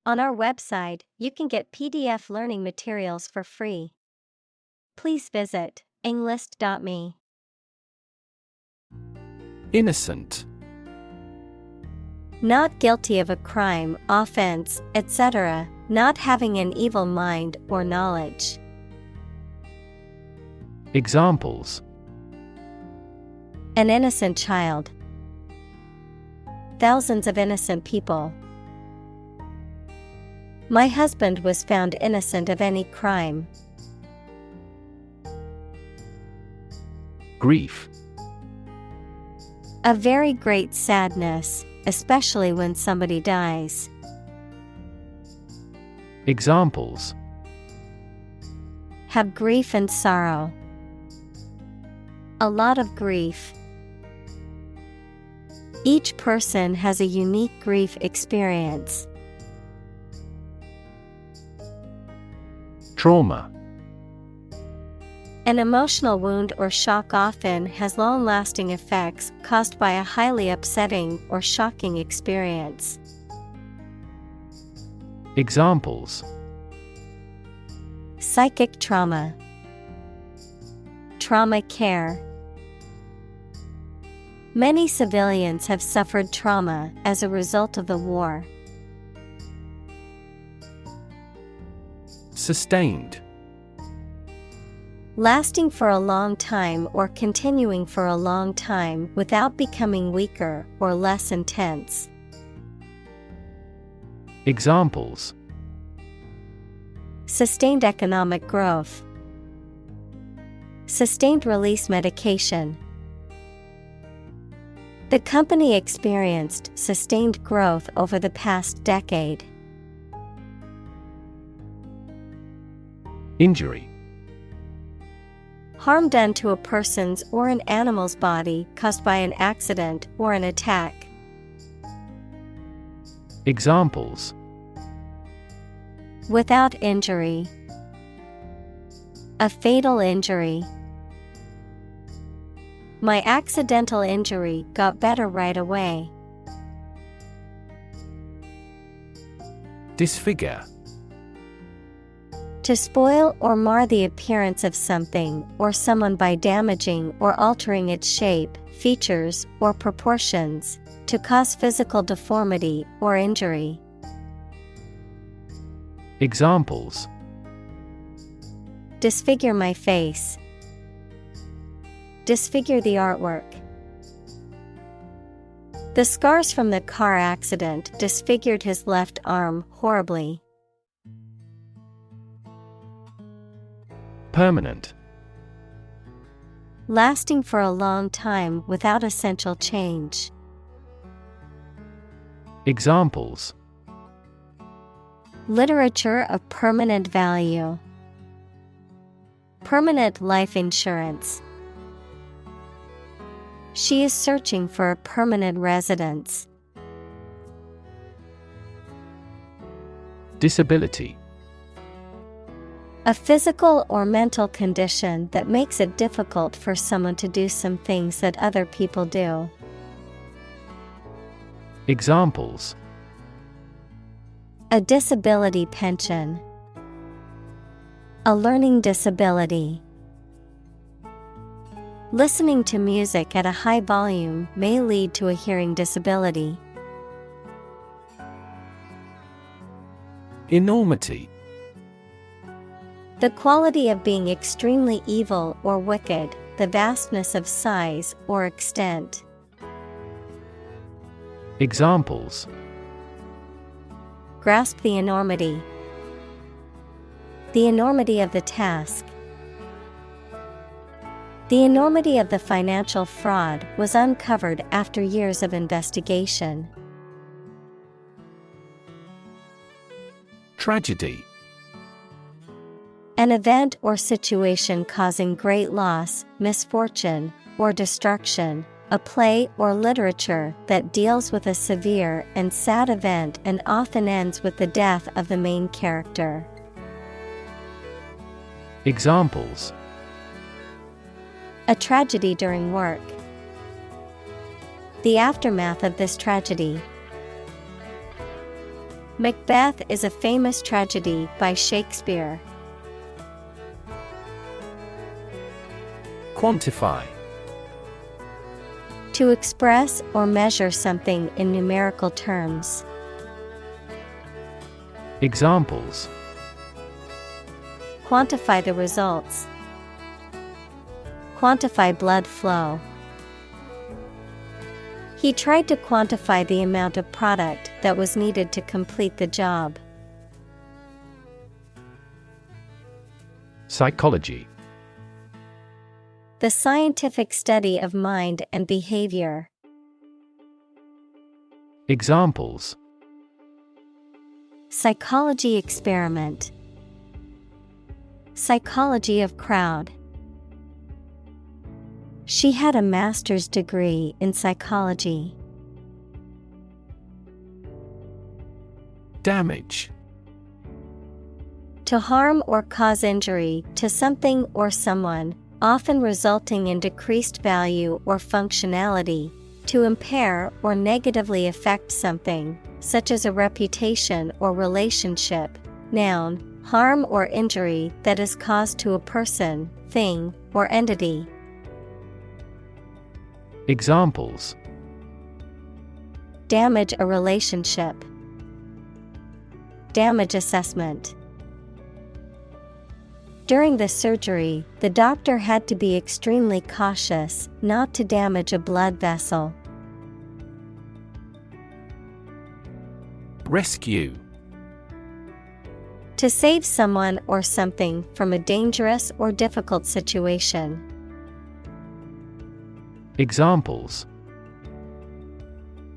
On our website, you can get PDF learning materials for free. Please visit englist.me. Innocent. Not guilty of a crime, offense, etc., not having an evil mind or knowledge. Examples: An innocent child. Thousands of innocent people. My husband was found innocent of any crime. Grief. A very great sadness, especially when somebody dies. Examples: Have grief and sorrow. A lot of grief. Each person has a unique grief experience. Trauma. An emotional wound or shock often has long-lasting effects caused by a highly upsetting or shocking experience. Examples: Psychic trauma. Trauma care. Many civilians have suffered trauma as a result of the war. Sustained. Lasting for a long time or continuing for a long time without becoming weaker or less intense. Examples: Sustained economic growth. Sustained release medication. The company experienced sustained growth over the past decade. Injury. Harm done to a person's or an animal's body caused by an accident or an attack. Examples: Without injury. A fatal injury. My accidental injury got better right away. Disfigure. To spoil or mar the appearance of something or someone by damaging or altering its shape, features, or proportions, to cause physical deformity or injury. Examples: Disfigure my face. Disfigure the artwork. The scars from the car accident disfigured his left arm horribly. Permanent. Lasting for a long time without essential change. Examples: Literature of permanent value. Permanent life insurance. She is searching for a permanent residence. Disability. A physical or mental condition that makes it difficult for someone to do some things that other people do. Examples: A disability pension. A learning disability. Listening to music at a high volume may lead to a hearing disability. Enormity. The quality of being extremely evil or wicked, the vastness of size or extent. Examples: Grasp the enormity. The enormity of the task. The enormity of the financial fraud was uncovered after years of investigation. Tragedy. An event or situation causing great loss, misfortune, or destruction. A play or literature that deals with a severe and sad event and often ends with the death of the main character. Examples: A tragedy during work. The aftermath of this tragedy. Macbeth is a famous tragedy by Shakespeare. Quantify. To express or measure something in numerical terms. Examples: Quantify the results. Quantify blood flow. He tried to quantify the amount of product that was needed to complete the job. Psychology. The scientific study of mind and behavior. Examples: Psychology experiment. Psychology of crowd. She had a master's degree in psychology. Damage. To harm or cause injury to something or someone, often resulting in decreased value or functionality. To impair or negatively affect something, such as a reputation or relationship. Noun, harm or injury that is caused to a person, thing, or entity. Examples: Damage a relationship. Damage assessment. During the surgery, the doctor had to be extremely cautious not to damage a blood vessel. Rescue. To save someone or something from a dangerous or difficult situation. Examples: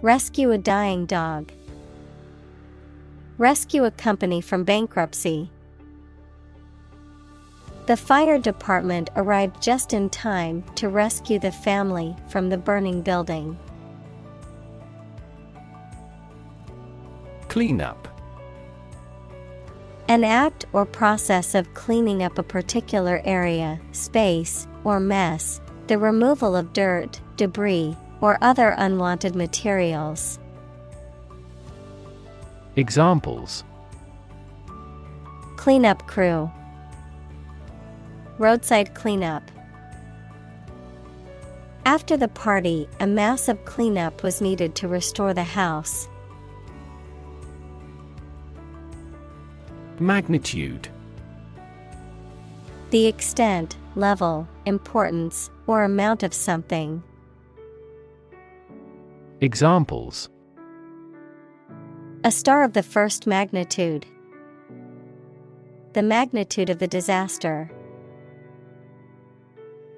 Rescue a dying dog. Rescue a company from bankruptcy. The fire department arrived just in time to rescue the family from the burning building. Cleanup. An act or process of cleaning up a particular area, space, or mess. The removal of dirt, debris, or other unwanted materials. Examples: Cleanup crew. Roadside cleanup. After the party, a massive cleanup was needed to restore the house. Magnitude. The extent, level, importance, or amount of something. Examples: A star of the first magnitude. The magnitude of the disaster.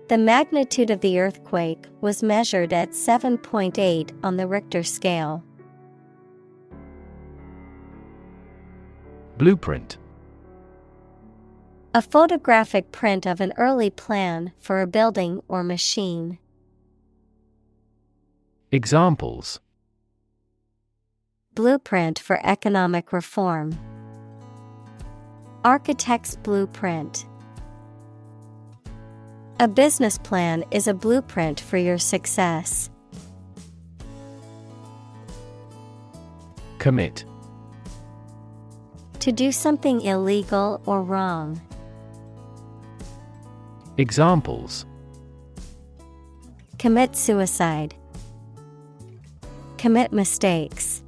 The magnitude of the earthquake was measured at 7.8 on the Richter scale. Blueprint. A photographic print of an early plan for a building or machine. Examples: Blueprint for economic reform. Architect's blueprint. A business plan is a blueprint for your success. Commit. To do something illegal or wrong. Examples: Commit suicide. Commit mistakes.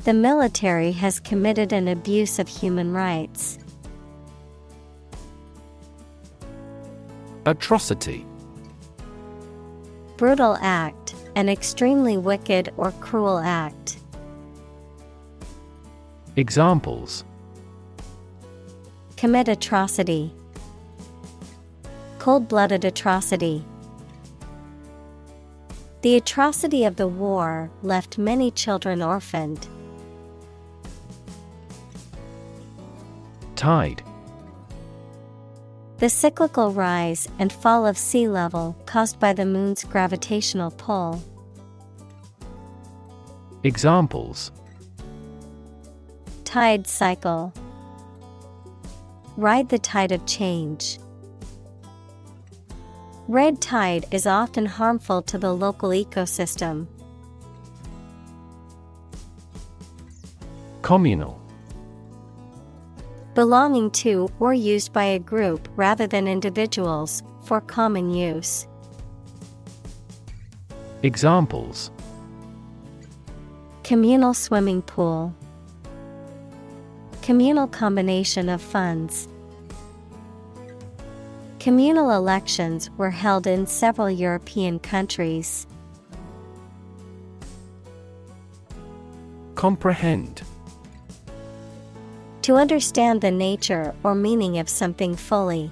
The military has committed an abuse of human rights. Atrocity. Brutal act, an extremely wicked or cruel act. Examples: Commit atrocity. Cold-blooded atrocity. The atrocity of the war left many children orphaned. Tide. The cyclical rise and fall of sea level caused by the moon's gravitational pull. Examples: Tide cycle. Ride the tide of change. Red tide is often harmful to the local ecosystem. Communal. Belonging to or used by a group rather than individuals, for common use. Examples: Communal swimming pool. Communal combination of funds. Communal elections were held in several European countries. Comprehend. To understand the nature or meaning of something fully.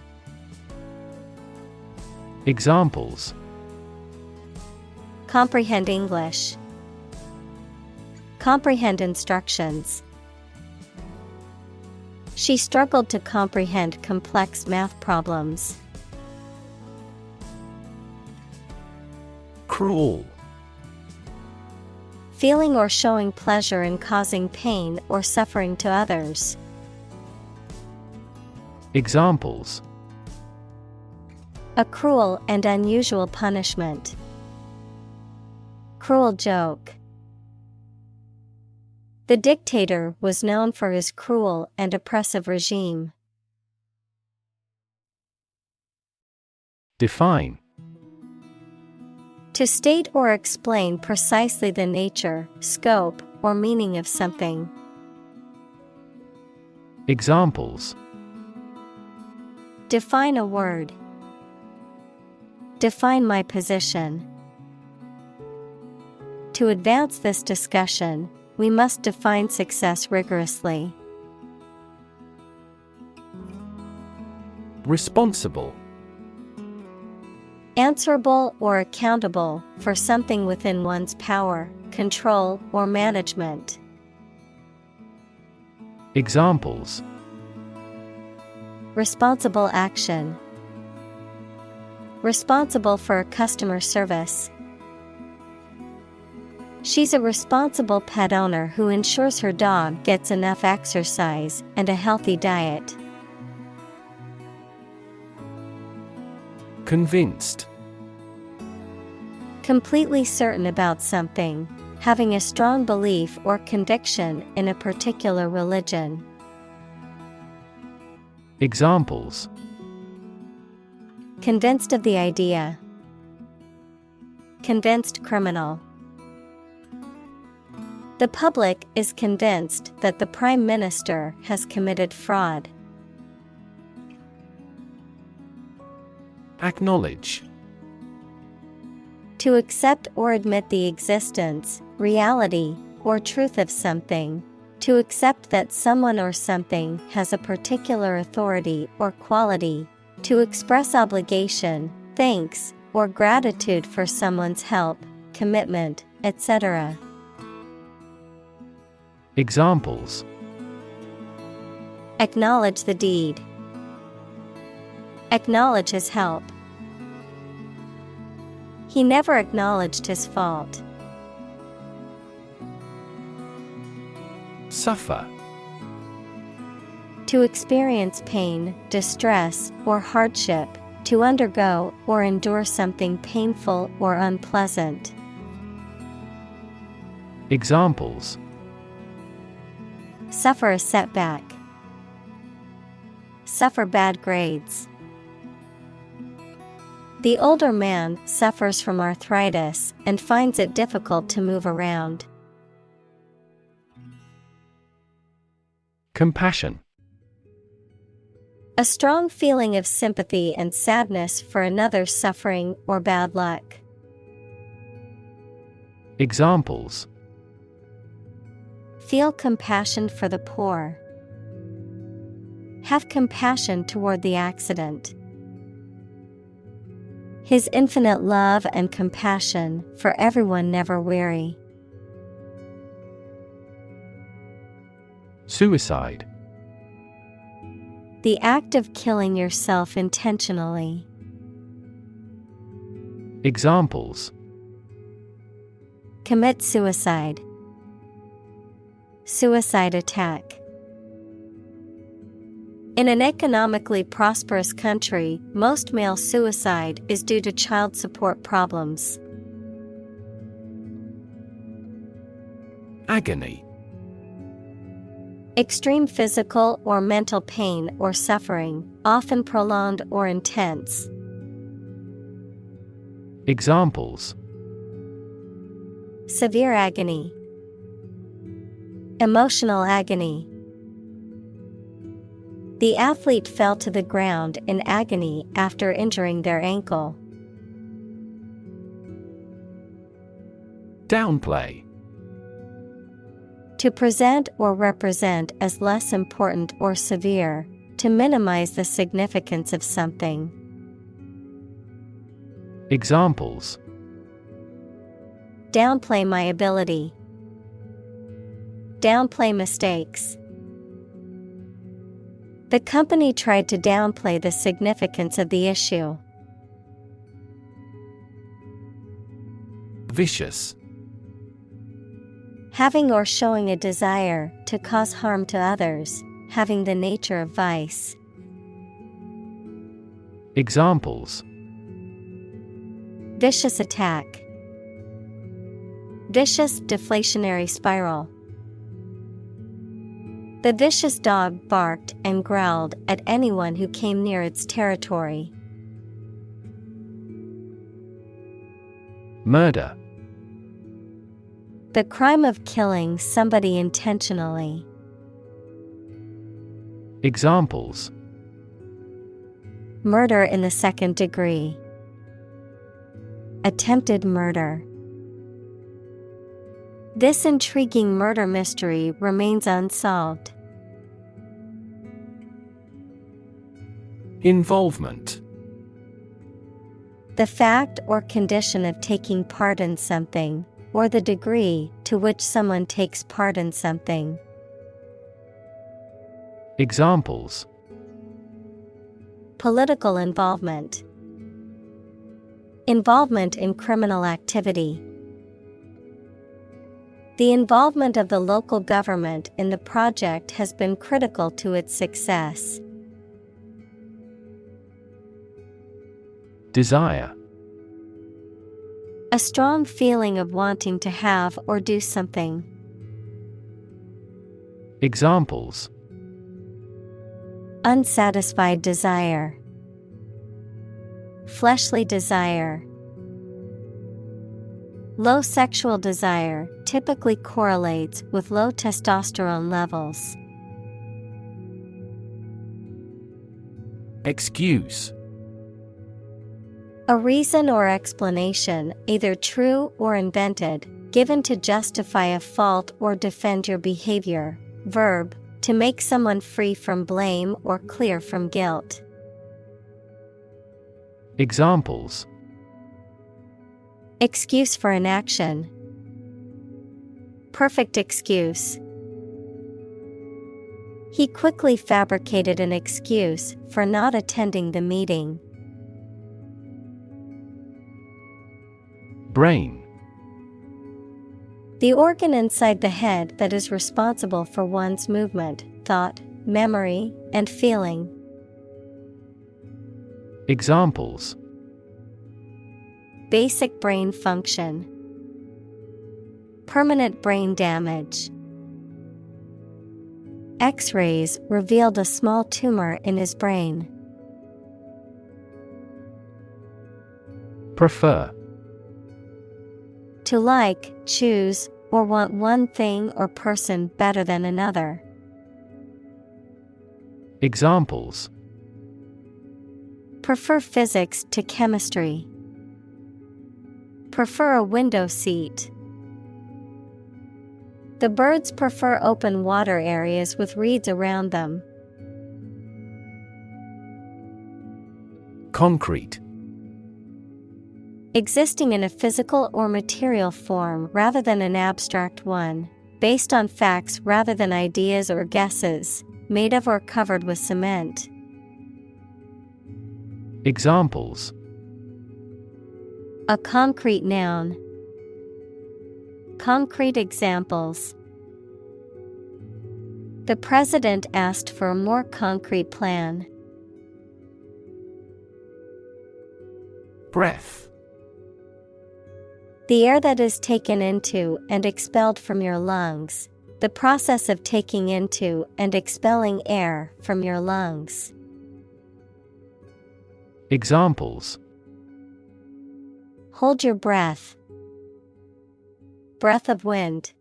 Examples: Comprehend English. Comprehend instructions. She struggled to comprehend complex math problems. Cruel. Feeling or showing pleasure in causing pain or suffering to others. Examples: A cruel and unusual punishment. Cruel joke. The dictator was known for his cruel and oppressive regime. Define. To state or explain precisely the nature, scope, or meaning of something. Examples: Define a word. Define my position. To advance this discussion, we must define success rigorously. Responsible. Answerable or accountable for something within one's power, control, or management. Examples: Responsible action. Responsible for customer service. She's a responsible pet owner who ensures her dog gets enough exercise and a healthy diet. Convinced. Completely certain about something, having a strong belief or conviction in a particular religion. Examples: Convinced of the idea. Convinced criminal. The public is convinced that the Prime Minister has committed fraud. Acknowledge. To accept or admit the existence, reality, or truth of something. To accept that someone or something has a particular authority or quality. To express obligation, thanks, or gratitude for someone's help, commitment, etc. Examples: Acknowledge the deed. Acknowledge his help. He never acknowledged his fault. Suffer. To experience pain, distress, or hardship. To undergo or endure something painful or unpleasant. Examples: Suffer a setback. Suffer bad grades. The older man suffers from arthritis and finds it difficult to move around. Compassion. A strong feeling of sympathy and sadness for another's suffering or bad luck. Examples: Feel compassion for the poor. Have compassion toward the accident. His infinite love and compassion for everyone never weary. Suicide. The act of killing yourself intentionally. Examples: Commit suicide. Suicide attack. In an economically prosperous country, most male suicide is due to child support problems. Agony. Extreme physical or mental pain or suffering, often prolonged or intense. Examples: Severe agony. Emotional agony. The athlete fell to the ground in agony after injuring their ankle. Downplay. To present or represent as less important or severe, to minimize the significance of something. Examples: Downplay my ability. Downplay mistakes. The company tried to downplay the significance of the issue. Vicious. Having or showing a desire to cause harm to others, having the nature of vice. Examples: Vicious attack. Vicious deflationary spiral. The vicious dog barked and growled at anyone who came near its territory. Murder. The crime of killing somebody intentionally. Examples: Murder in the second degree. Attempted murder. This intriguing murder mystery remains unsolved. Involvement. The fact or condition of taking part in something, or the degree to which someone takes part in something. Examples: Political involvement. Involvement in criminal activity. The involvement of the local government in the project has been critical to its success. Desire. A strong feeling of wanting to have or do something. Examples: Unsatisfied desire. Fleshly desire. Low sexual desire typically correlates with low testosterone levels. Excuse. A reason or explanation, either true or invented, given to justify a fault or defend your behavior. Verb, to make someone free from blame or clear from guilt. Examples: Excuse for inaction. Perfect excuse. He quickly fabricated an excuse for not attending the meeting. Brain. The organ inside the head that is responsible for one's movement, thought, memory, and feeling. Examples: Basic brain function. Permanent brain damage. X-rays revealed a small tumor in his brain. Prefer. To like, choose, or want one thing or person better than another. Examples: Prefer physics to chemistry. Prefer a window seat. The birds prefer open water areas with reeds around them. Concrete. Existing in a physical or material form rather than an abstract one, based on facts rather than ideas or guesses, made of or covered with cement. Examples: A concrete noun. Concrete examples. The president asked for a more concrete plan. Breath. The air that is taken into and expelled from your lungs, The process of taking into and expelling air from your lungs. Examples: Hold your breath. Breath of wind.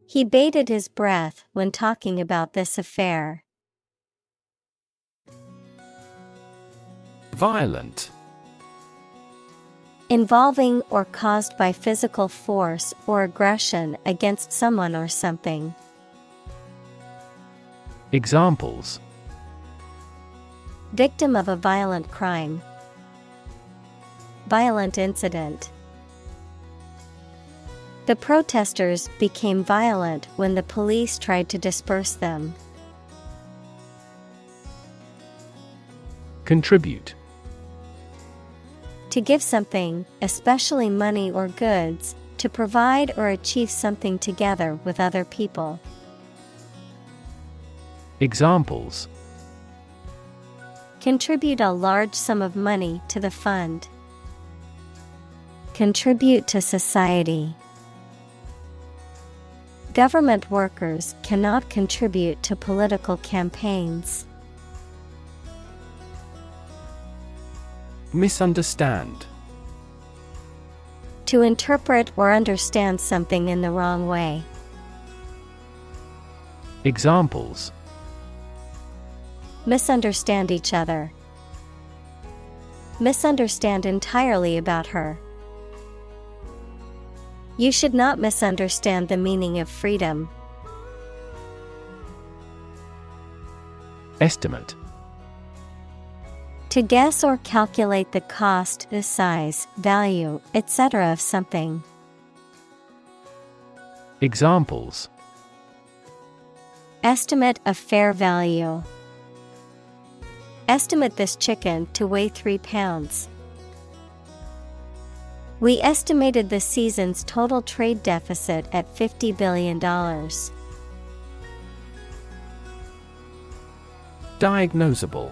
He bated his breath when talking about this affair. Violent. Involving or caused by physical force or aggression against someone or something. Examples: Victim of a violent crime. Violent incident. The protesters became violent when the police tried to disperse them. Contribute. To give something, especially money or goods, to provide or achieve something together with other people. Examples: Contribute a large sum of money to the fund. Contribute to society. Government workers cannot contribute to political campaigns. Misunderstand. To interpret or understand something in the wrong way. Examples: Misunderstand each other. Misunderstand entirely about her. You should not misunderstand the meaning of freedom. Estimate. To guess or calculate the cost, the size, value, etc. of something. Examples: Estimate of fair value. Estimate this chicken to weigh 3 pounds. We estimated the season's total trade deficit at $50 billion. Diagnosable.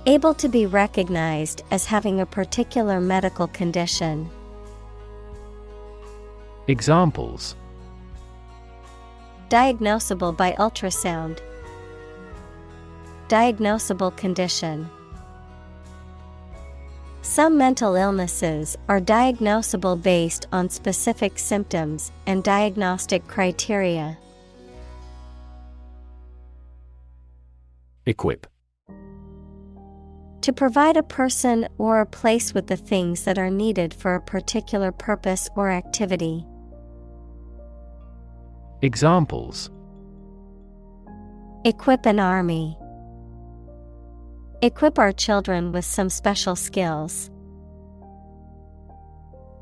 Able to be recognized as having a particular medical condition. Examples: Diagnosable by ultrasound. Diagnosable condition. Some mental illnesses are diagnosable based on specific symptoms and diagnostic criteria. Equip. To provide a person or a place with the things that are needed for a particular purpose or activity. Examples: Equip an army. Equip our children with some special skills.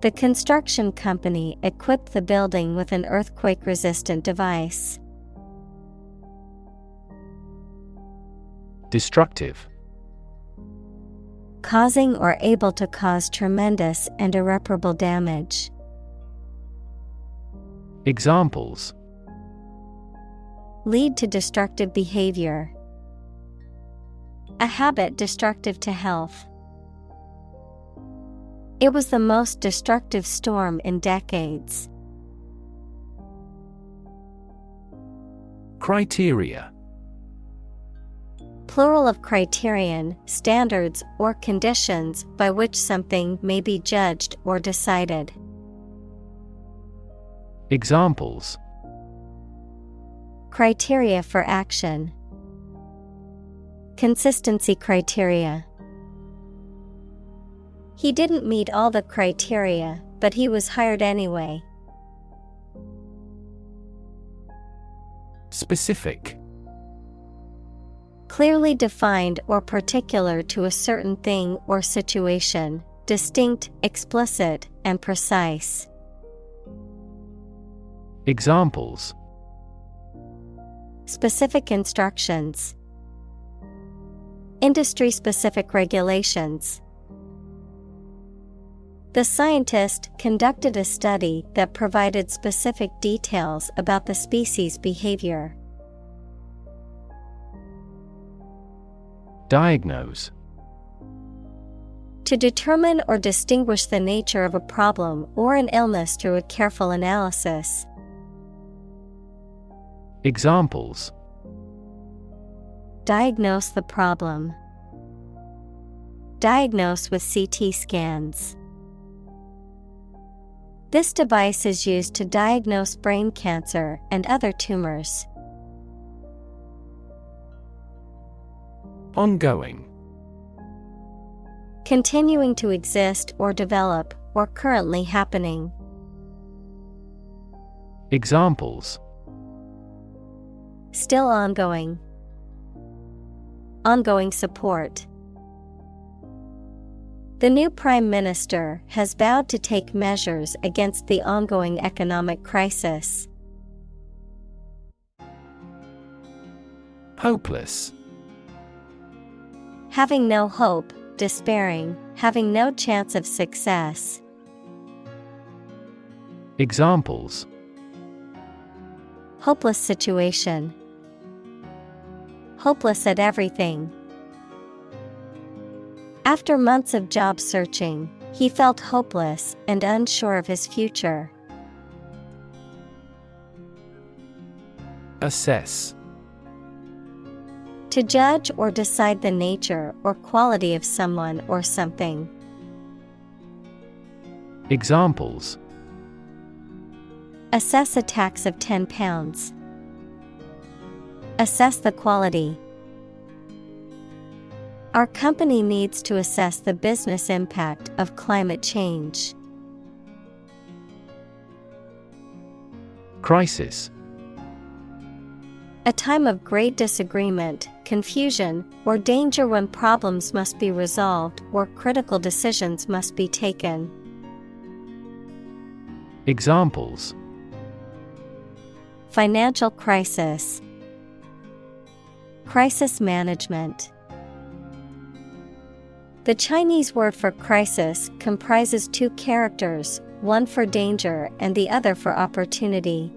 The construction company equipped the building with an earthquake-resistant device. Destructive. Causing or able to cause tremendous and irreparable damage. Examples: Lead to destructive behavior. A habit destructive to health. It was the most destructive storm in decades. Criteria. Plural of criterion, standards, or conditions by which something may be judged or decided. Examples: Criteria for action. Consistency criteria. He didn't meet all the criteria, but he was hired anyway. Specific. Clearly defined or particular to a certain thing or situation, distinct, explicit, and precise. Examples: Specific instructions. Industry-specific regulations. The scientist conducted a study that provided specific details about the species' behavior. Diagnose. To determine or distinguish the nature of a problem or an illness through a careful analysis. Examples: Diagnose the problem. Diagnose with CT scans. This device is used to diagnose brain cancer and other tumors. Ongoing. Continuing to exist or develop, or currently happening. Examples: Still ongoing. Ongoing support. The new Prime Minister has vowed to take measures against the ongoing economic crisis. Hopeless. Having no hope, despairing, having no chance of success. Examples: Hopeless situation. Hopeless at everything. After months of job searching, he felt hopeless and unsure of his future. Assess. To judge or decide the nature or quality of someone or something. Examples: Assess a tax of £10. Assess the quality. Our company needs to assess the business impact of climate change. Crisis. A time of great disagreement, confusion, or danger when problems must be resolved or critical decisions must be taken. Examples: Financial crisis. Crisis management. The Chinese word for crisis comprises two characters, one for danger and the other for opportunity.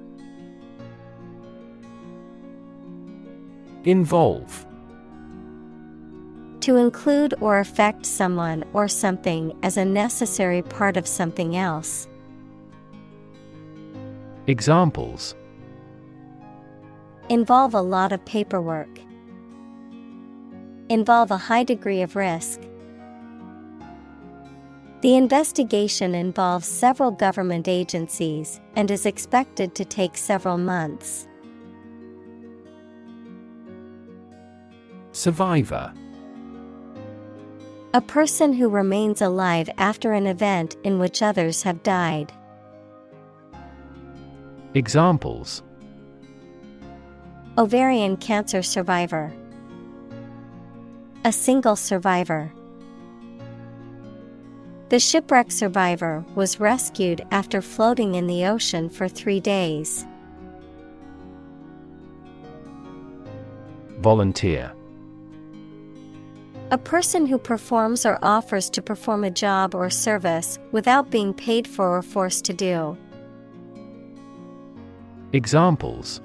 Involve. To include or affect someone or something as a necessary part of something else. Examples: Involve a lot of paperwork. Involve a high degree of risk. The investigation involves several government agencies and is expected to take several months. Survivor. A person who remains alive after an event in which others have died. Examples: Ovarian cancer survivor. A single survivor. The shipwreck survivor was rescued after floating in the ocean for 3 days. Volunteer. A person who performs or offers to perform a job or service without being paid for or forced to do. Examples: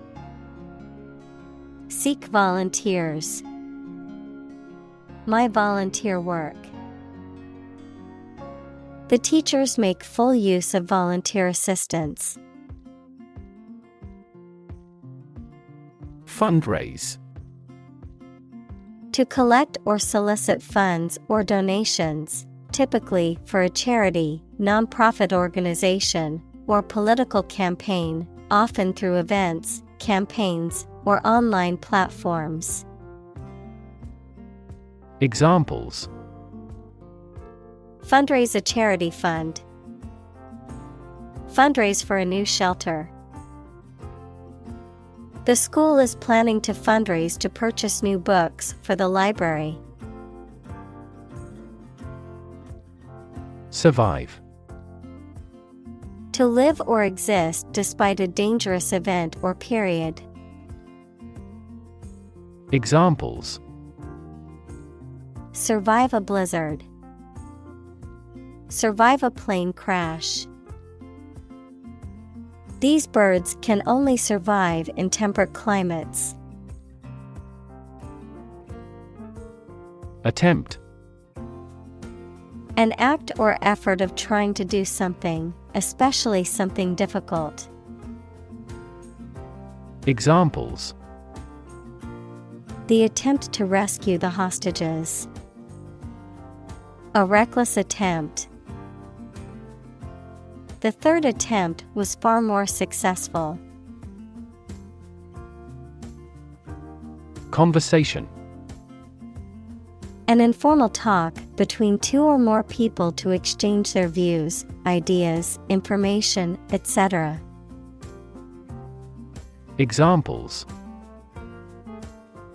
Seek volunteers. My volunteer work. The teachers make full use of volunteer assistance. Fundraise. To collect or solicit funds or donations, typically for a charity, nonprofit organization, or political campaign, often through events, campaigns, or online platforms. Examples: Fundraise a charity fund. Fundraise for a new shelter. The school is planning to fundraise to purchase new books for the library. Survive. To live or exist despite a dangerous event or period. Examples: Survive a blizzard. Survive a plane crash. These birds can only survive in temperate climates. Attempt. An act or effort of trying to do something, especially something difficult. Examples: The attempt to rescue the hostages. A reckless attempt. The third attempt was far more successful. Conversation. An informal talk between two or more people to exchange their views, ideas, information, etc. Examples: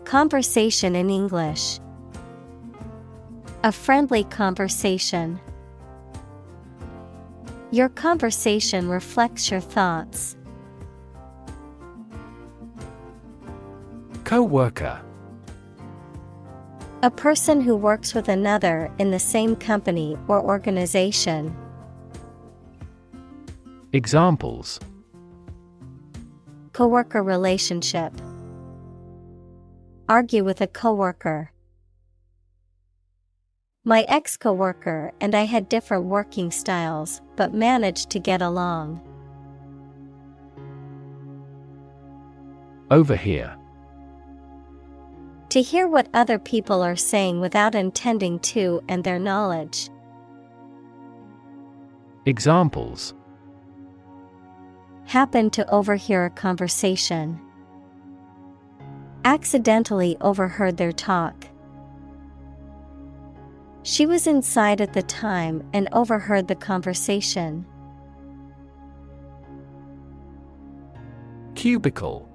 Conversation in English. A friendly conversation. Your conversation reflects your thoughts. Co-worker. A person who works with another in the same company or organization. Examples: Coworker relationship. Argue with a coworker. My ex-coworker and I had different working styles, but managed to get along. Overhear. To hear what other people are saying without intending to and their knowledge. Examples: Happen to overhear a conversation. Accidentally overheard their talk. She was inside at the time and overheard the conversation. Cubicle.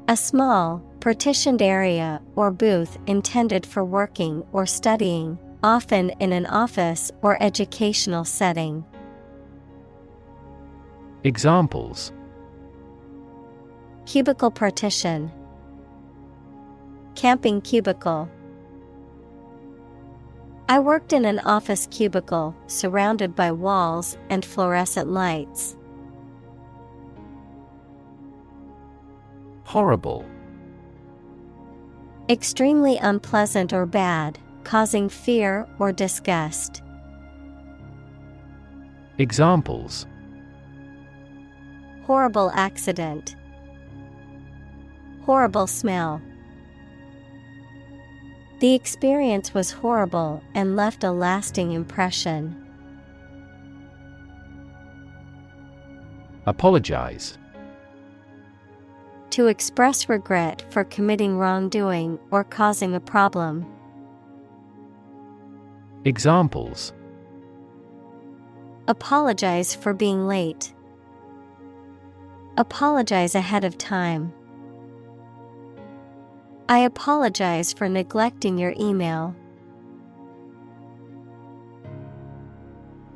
A small, partitioned area or booth intended for working or studying, often in an office or educational setting. Examples: Cubicle partition. Camping cubicle. I worked in an office cubicle surrounded by walls and fluorescent lights. Horrible. Extremely unpleasant or bad, causing fear or disgust. Examples: Horrible accident. Horrible smell. The experience was horrible and left a lasting impression. Apologize. To express regret for committing wrongdoing or causing a problem. Examples: Apologize for being late. Apologize ahead of time. I apologize for neglecting your email.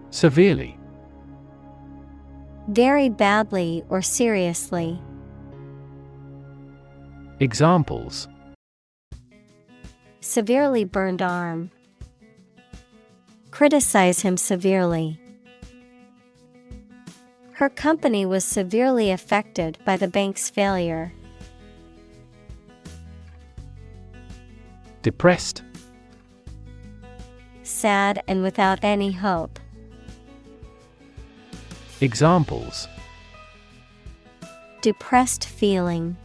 Severely. Very badly or seriously. Examples: Severely burned arm. Criticize him severely. Her company was severely affected by the bank's failure. Depressed. Sad and without any hope. Examples: Depressed feeling.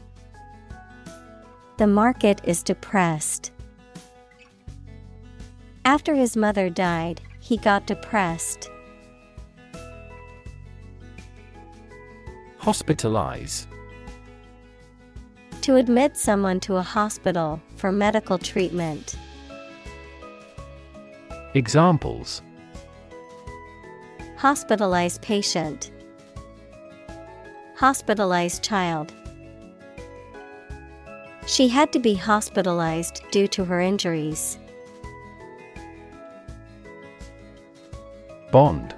The market is depressed. After his mother died, he got depressed. Hospitalize. To admit someone to a hospital for medical treatment. Examples: Hospitalized patient. Hospitalized child. She had to be hospitalized due to her injuries. Bond.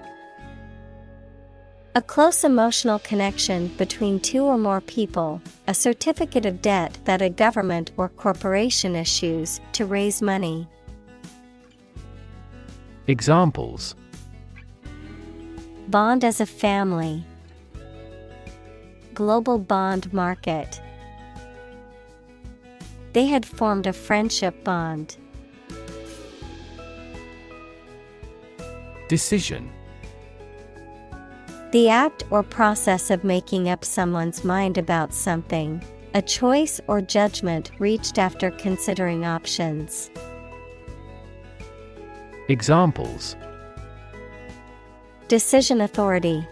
A close emotional connection between two or more people, a certificate of debt that a government or corporation issues to raise money. Examples: Bond as a family. Global bond market. They had formed a friendship bond. Decision. The act or process of making up someone's mind about something, a choice or judgment reached after considering options. Examples: Decision authority.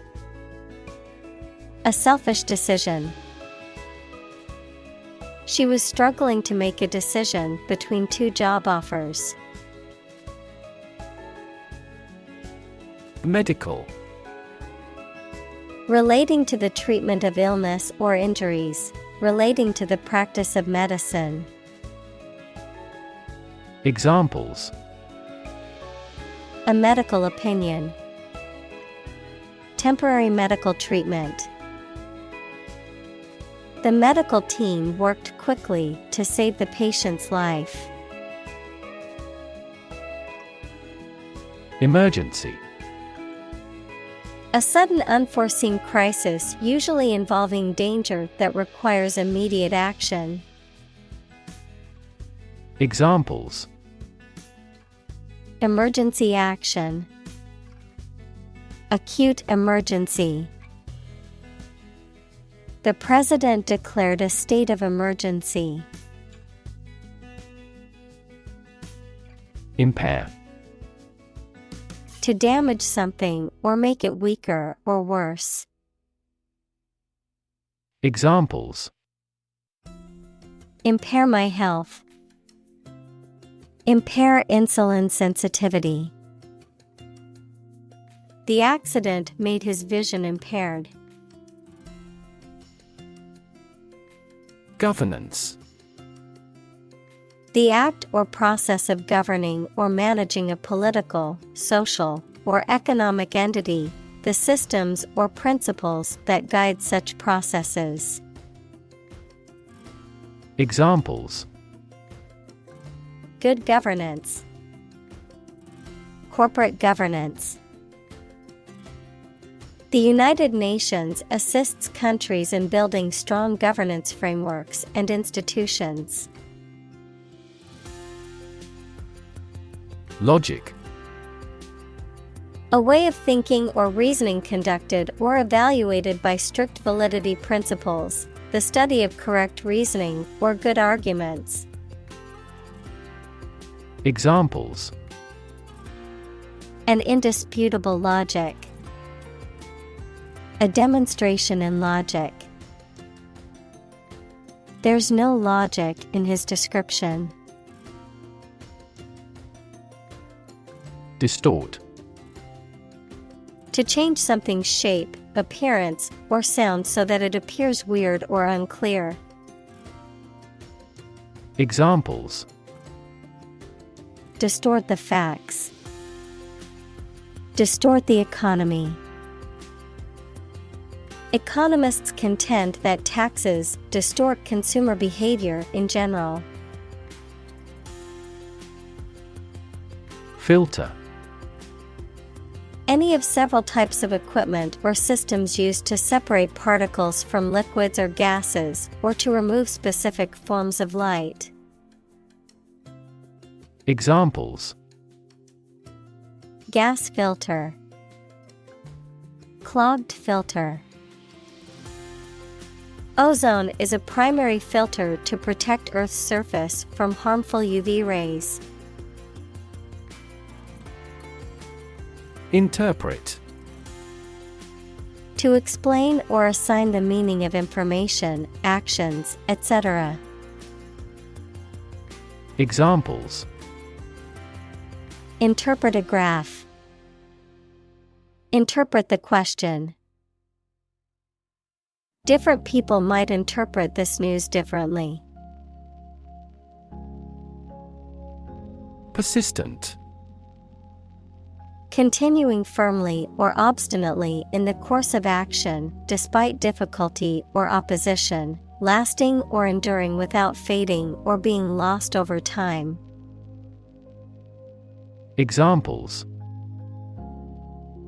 A selfish decision. She was struggling to make a decision between two job offers. Medical. Relating to the treatment of illness or injuries, relating to the practice of medicine. Examples: A medical opinion. Temporary medical treatment. The medical team worked quickly to save the patient's life. Emergency. A sudden unforeseen crisis usually involving danger that requires immediate action. Examples: Emergency action. Acute emergency. The president declared a state of emergency. Impair. To damage something or make it weaker or worse. Examples: Impair my health. Impair insulin sensitivity. The accident made his vision impaired. Governance. The act or process of governing or managing a political, social, or economic entity, the systems or principles that guide such processes. Examples: Good governance. Corporate governance. The United Nations assists countries in building strong governance frameworks and institutions. Logic. A way of thinking or reasoning conducted or evaluated by strict validity principles, the study of correct reasoning or good arguments. Examples: An indisputable logic. A demonstration in logic. There's no logic in his description. Distort. To change something's shape, appearance, or sound so that it appears weird or unclear. Examples: Distort the facts. Distort the economy. Economists contend that taxes distort consumer behavior in general. Filter. Any of several types of equipment or systems used to separate particles from liquids or gases, or to remove specific forms of light. Examples: Gas filter. Clogged filter. Ozone is a primary filter to protect Earth's surface from harmful UV rays. Interpret. To explain or assign the meaning of information, actions, etc. Examples: Interpret a graph. Interpret the question. Different people might interpret this news differently. Persistent. Continuing firmly or obstinately in the course of action, despite difficulty or opposition, lasting or enduring without fading or being lost over time. Examples: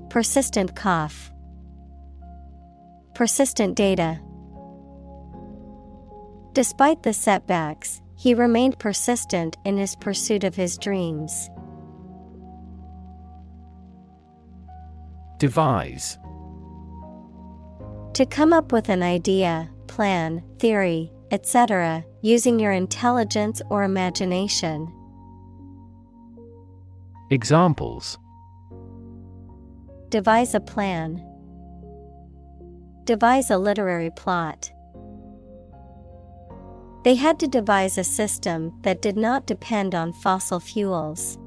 Persistent cough. Persistent data. Despite the setbacks, he remained persistent in his pursuit of his dreams. Devise. To come up with an idea, plan, theory, etc., using your intelligence or imagination. Examples. Devise a plan. Devise a literary plot. They had to devise a system that did not depend on fossil fuels.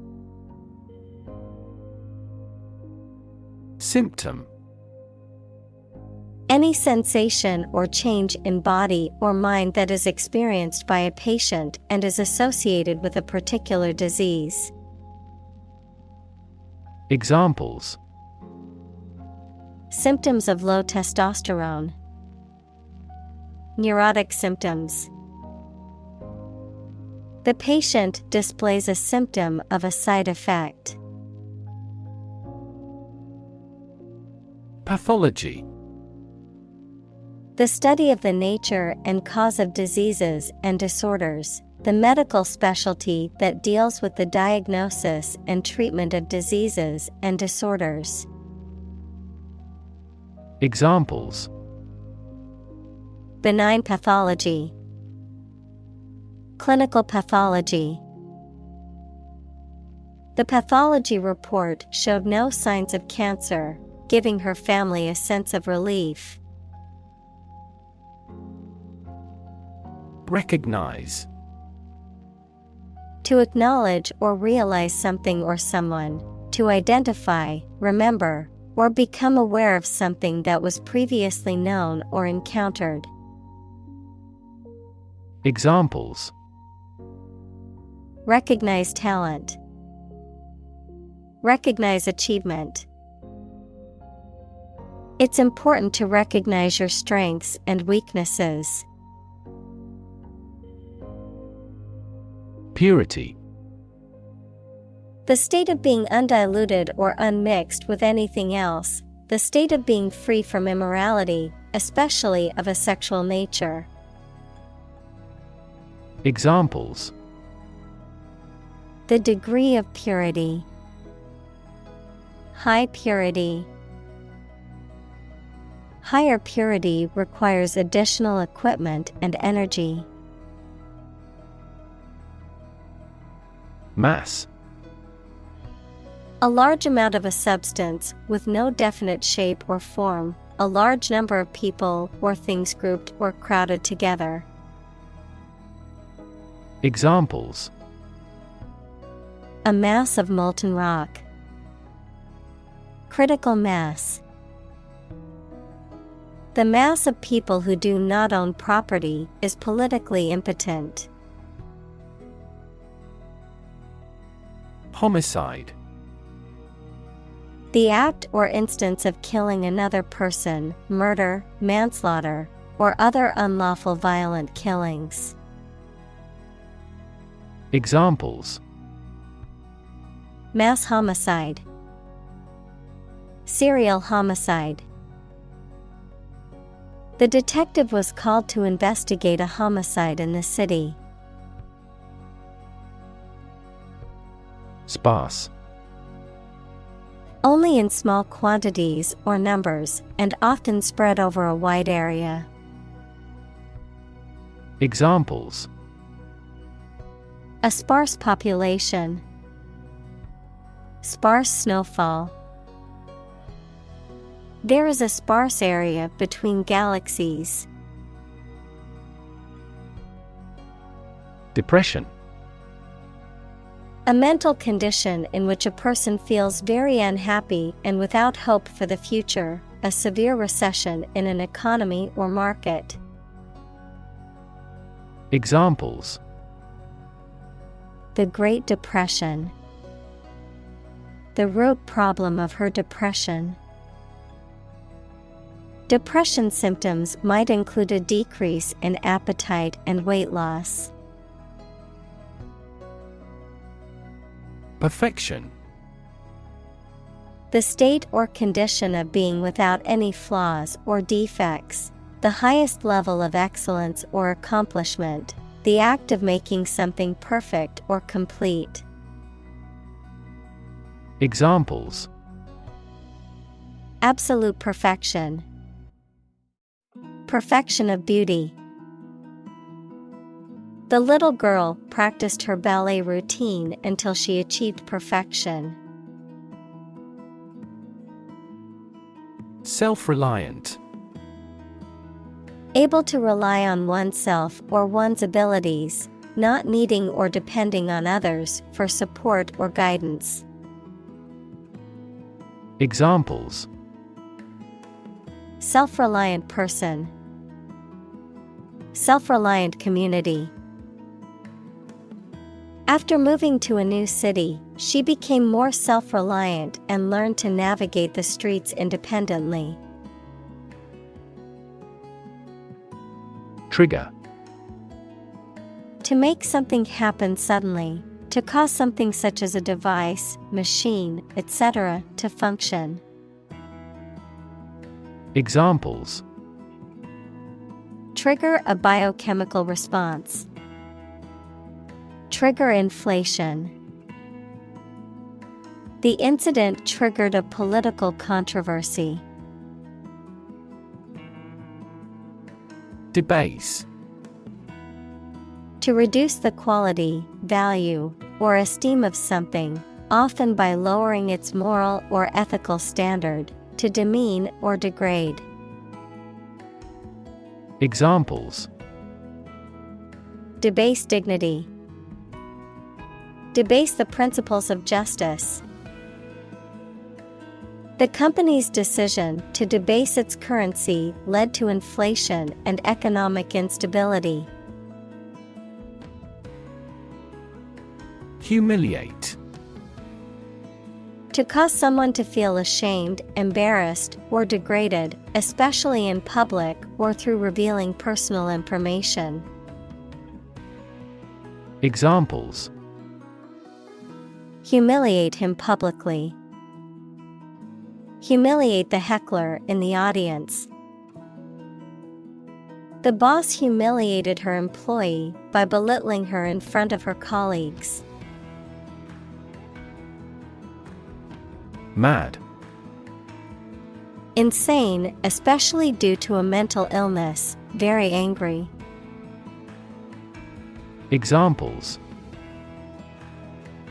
Symptom. Any sensation or change in body or mind that is experienced by a patient and is associated with a particular disease. Examples. Symptoms of low testosterone. Neurotic symptoms. The patient displays a symptom of a side effect. Pathology. The study of the nature and cause of diseases and disorders, the medical specialty that deals with the diagnosis and treatment of diseases and disorders. Examples. Benign pathology. Clinical pathology. The pathology report showed no signs of cancer, giving her family a sense of relief. Recognize. To acknowledge or realize something or someone, to identify, remember, or become aware of something that was previously known or encountered. Examples. Recognize talent. Recognize achievement. It's important to recognize your strengths and weaknesses. Purity. The state of being undiluted or unmixed with anything else, the state of being free from immorality, especially of a sexual nature. Examples. The degree of purity. High purity. Higher purity requires additional equipment and energy. Mass. A large amount of a substance with no definite shape or form, a large number of people or things grouped or crowded together. Examples. A mass of molten rock. Critical mass. The mass of people who do not own property is politically impotent. Homicide. The act or instance of killing another person, murder, manslaughter, or other unlawful violent killings. Examples. Mass homicide. Serial homicide. The detective was called to investigate a homicide in the city. Sparse. Only in small quantities or numbers, and often spread over a wide area. Examples. A sparse population. Sparse snowfall. There is a sparse area between galaxies. Depression. A mental condition in which a person feels very unhappy and without hope for the future, a severe recession in an economy or market. Examples. The Great Depression. The root problem of her depression. Depression symptoms might include a decrease in appetite and weight loss. Perfection. The state or condition of being without any flaws or defects, the highest level of excellence or accomplishment, the act of making something perfect or complete. Absolute perfection. Perfection of beauty. The little girl practiced her ballet routine until she achieved perfection. Self-reliant. Able to rely on oneself or one's abilities, not needing or depending on others for support or guidance. Examples: Self-reliant person. Self-reliant community. After moving to a new city, she became more self-reliant and learned to navigate the streets independently. Trigger. To make something happen suddenly, to cause something such as a device, machine, etc., to function. Examples: Trigger a biochemical response. Trigger inflation. The incident triggered a political controversy. Debase. To reduce the quality, value, or esteem of something, often by lowering its moral or ethical standard, to demean or degrade. Examples: Debase dignity. Debase the principles of justice. The company's decision to debase its currency led to inflation and economic instability. Humiliate. To cause someone to feel ashamed, embarrassed, or degraded, especially in public or through revealing personal information. Examples: Humiliate him publicly. Humiliate the heckler in the audience. The boss humiliated her employee by belittling her in front of her colleagues. Mad. Insane, especially due to a mental illness, very angry. Examples: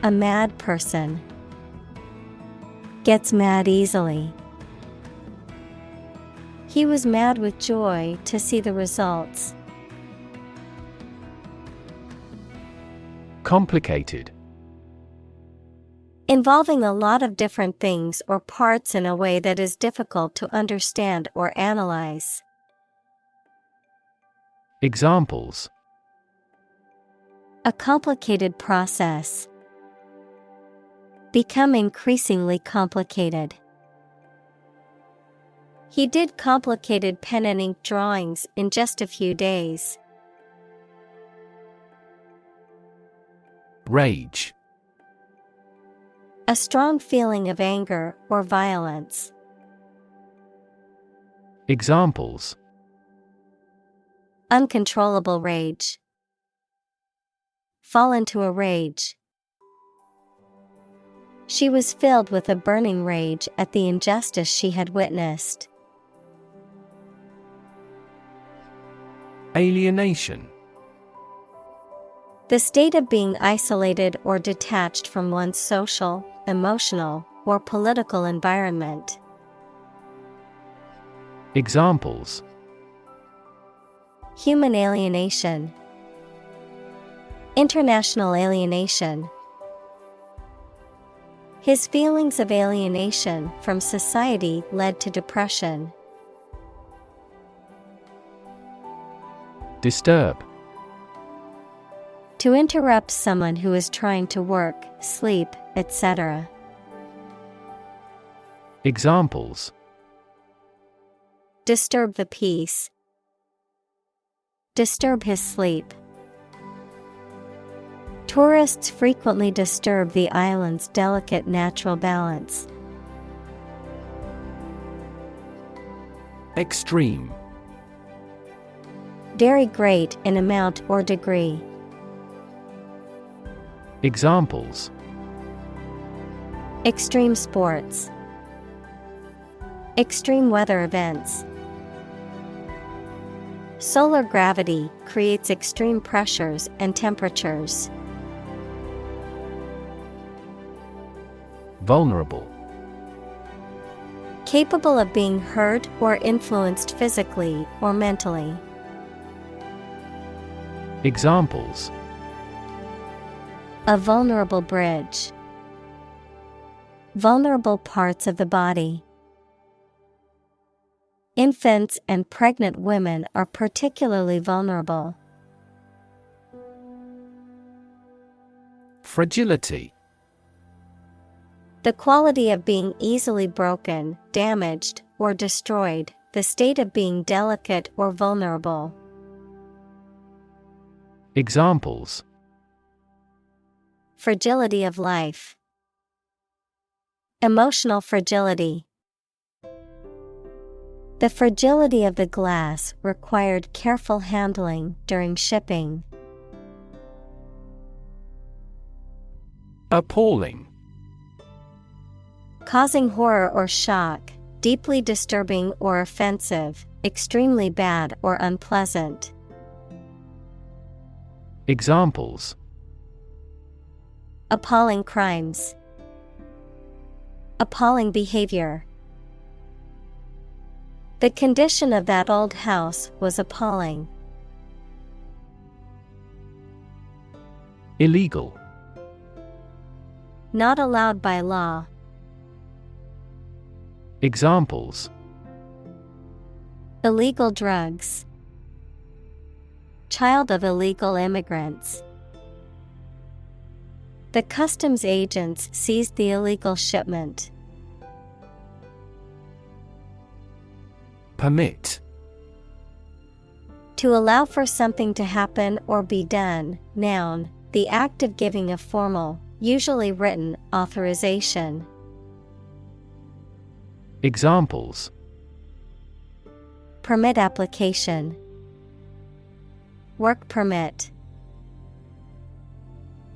A mad person. Gets mad easily. He was mad with joy to see the results. Complicated. Involving a lot of different things or parts in a way that is difficult to understand or analyze. Examples: A complicated process. Become increasingly complicated. He did complicated pen and ink drawings in just a few days. Rage. A strong feeling of anger or violence. Examples: Uncontrollable rage. Fall into a rage. She was filled with a burning rage at the injustice she had witnessed. Alienation. The state of being isolated or detached from one's social, emotional, or political environment. Examples: Human alienation. International alienation. His feelings of alienation from society led to depression. Disturb. To interrupt someone who is trying to work, sleep, etc. Examples: Disturb the peace. Disturb his sleep. Tourists frequently disturb the island's delicate natural balance. Extreme. Very great in amount or degree. Examples: Extreme sports. Extreme weather events. Solar gravity creates extreme pressures and temperatures. Vulnerable. Capable of being hurt or influenced physically or mentally. Examples: A vulnerable bridge. Vulnerable parts of the body. Infants and pregnant women are particularly vulnerable. Fragility. The quality of being easily broken, damaged, or destroyed, the state of being delicate or vulnerable. Examples: Fragility of life. Emotional fragility. The fragility of the glass required careful handling during shipping. Appalling. Causing horror or shock, deeply disturbing or offensive, extremely bad or unpleasant. Examples: Appalling crimes. Appalling behavior. The condition of that old house was appalling. Illegal. Not allowed by law. Examples: Illegal drugs. Child of illegal immigrants. The customs agents seized the illegal shipment. Permit. To allow for something to happen or be done. Noun, the act of giving a formal, usually written, authorization. Examples: Permit application. Work permit.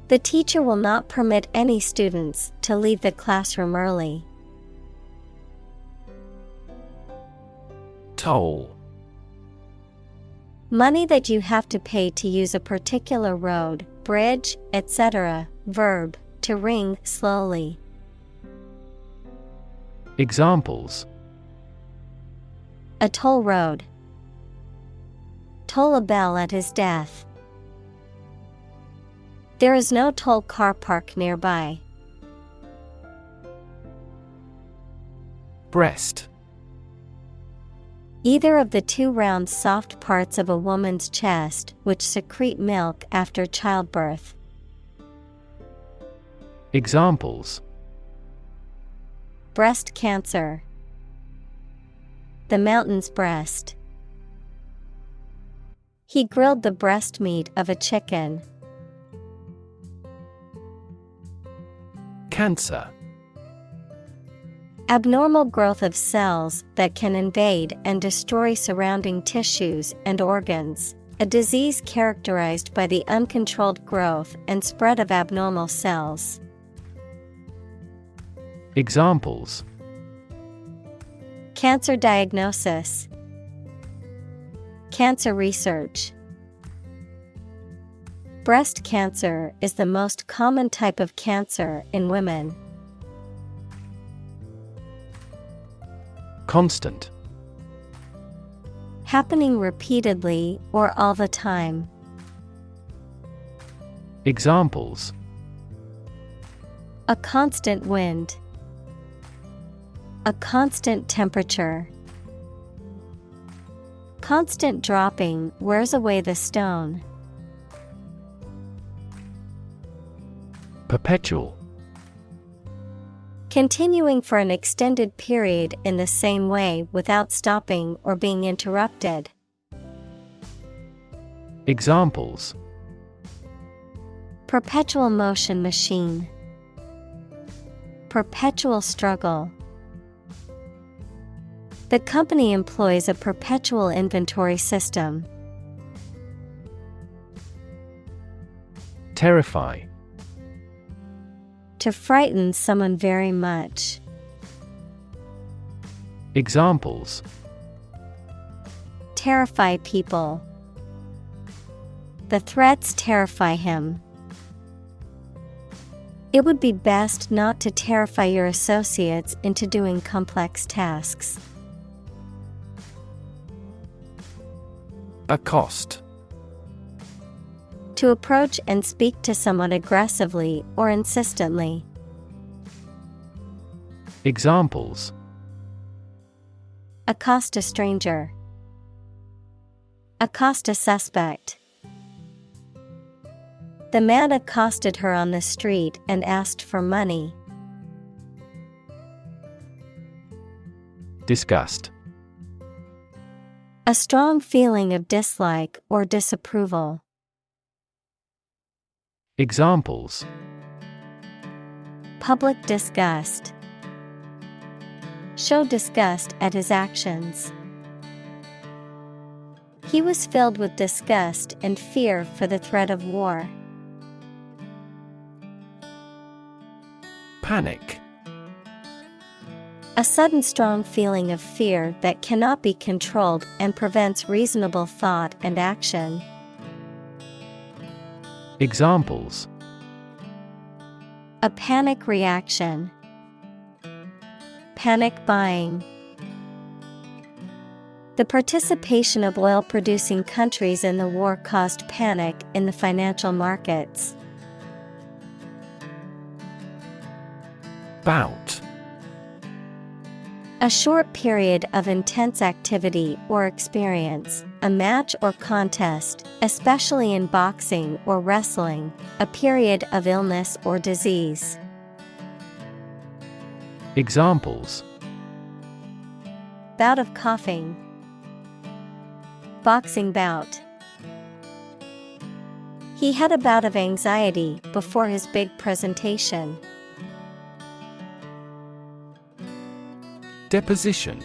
The teacher will not permit any students to leave the classroom early. Toll. Money that you have to pay to use a particular road, bridge, etc. Verb, to ring slowly. Examples: A toll road. Toll a bell at his death. There is no toll car park nearby. Breast. Either of the two round soft parts of a woman's chest which secrete milk after childbirth. Examples: Breast cancer. The mountain's breast. He grilled the breast meat of a chicken. Cancer. Abnormal growth of cells that can invade and destroy surrounding tissues and organs. A disease characterized by the uncontrolled growth and spread of abnormal cells. Examples: Cancer diagnosis. Cancer research. Breast cancer is the most common type of cancer in women. Constant. Happening repeatedly or all the time. Examples: A constant wind. A constant temperature. Constant dropping wears away the stone. Perpetual. Continuing for an extended period in the same way without stopping or being interrupted. Examples: Perpetual motion machine. Perpetual struggle. The company employs a perpetual inventory system. Terrify. To frighten someone very much. Examples: terrify people. The threats terrify him. It would be best not to terrify your associates into doing complex tasks. Accost. To approach and speak to someone aggressively or insistently. Examples: Accost a stranger. Accost a suspect. The man accosted her on the street and asked for money. Disgust. A strong feeling of dislike or disapproval. Examples: Public disgust. Show disgust at his actions. He was filled with disgust and fear for the threat of war. Panic. A sudden strong feeling of fear that cannot be controlled and prevents reasonable thought and action. Examples: A panic reaction. Panic buying. The participation of oil-producing countries in the war caused panic in the financial markets. Bout. A short period of intense activity or experience, a match or contest, especially in boxing or wrestling, a period of illness or disease. Examples: Bout of coughing. Boxing bout. He had a bout of anxiety before his big presentation. Deposition.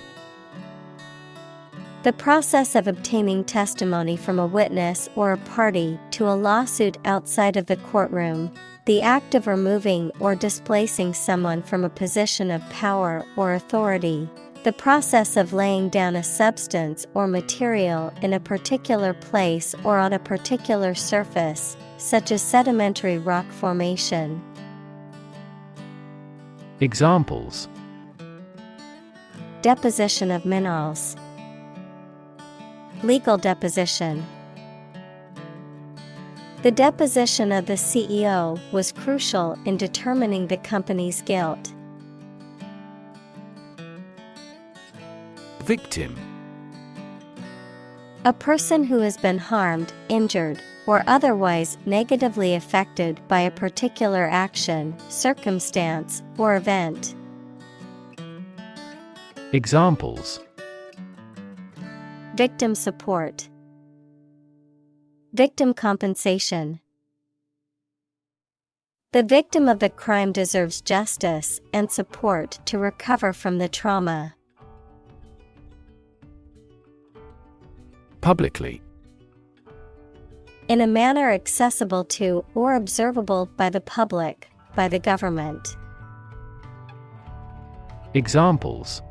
The process of obtaining testimony from a witness or a party to a lawsuit outside of the courtroom, the act of removing or displacing someone from a position of power or authority, the process of laying down a substance or material in a particular place or on a particular surface, such as sedimentary rock formation. Examples: Deposition of minerals. Legal deposition. The deposition of the CEO was crucial in determining the company's guilt. Victim. A person who has been harmed, injured, or otherwise negatively affected by a particular action, circumstance, or event. Examples: Victim support. Victim compensation. The victim of the crime deserves justice and support to recover from the trauma. Publicly. In a manner accessible to or observable by the public, by the government. Examples: